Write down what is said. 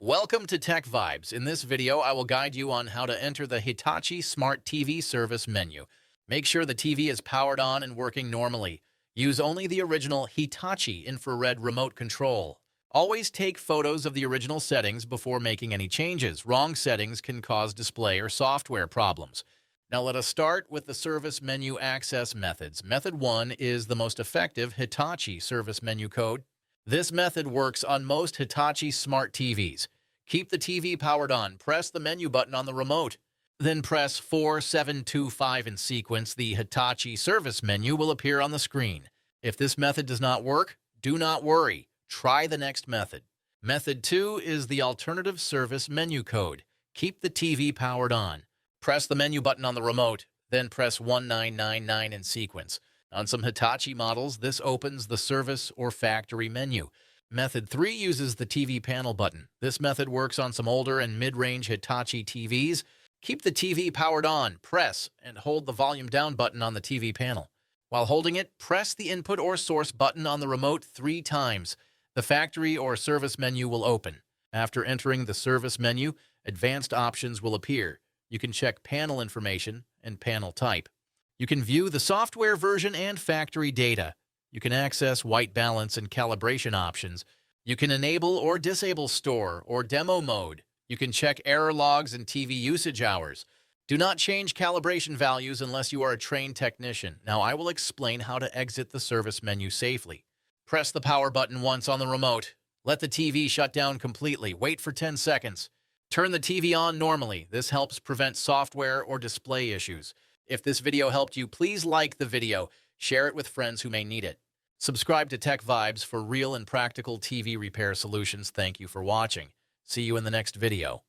Welcome to Tech Vibes. In this video, I will guide you on how to enter the Hitachi Smart TV service menu. Make sure the TV is powered on and working normally. Use only the original Hitachi infrared remote control. Always take photos of the original settings before making any changes. Wrong settings can cause display or software problems. Now let us start with the service menu access methods. Method 1 is the most effective Hitachi service menu code. This method works on most Hitachi Smart TVs. Keep the TV powered on. Press the menu button on the remote. Then press 4725 in sequence. The Hitachi service menu will appear on the screen. If this method does not work, do not worry. Try the next method. Method 2 is the alternative service menu code. Keep the TV powered on. Press the menu button on the remote, then press 1999 in sequence. On some Hitachi models, this opens the service or factory menu. Method 3 uses the TV panel button. This method works on some older and mid-range Hitachi TVs. Keep the TV powered on, press, and hold the volume down button on the TV panel. While holding it, press the input or source button on the remote 3 times. The factory or service menu will open. After entering the service menu, advanced options will appear. You can check panel information and panel type. You can view the software version and factory data. You can access white balance and calibration options. You can enable or disable store or demo mode. You can check error logs and TV usage hours. Do not change calibration values unless you are a trained technician. Now I will explain how to exit the service menu safely. Press the power button once on the remote. Let the TV shut down completely. Wait for 10 seconds. Turn the TV on normally. This helps prevent software or display issues. If this video helped you, please like the video, share it with friends who may need it. Subscribe to Tech Vibes for real and practical TV repair solutions. Thank you for watching. See you in the next video.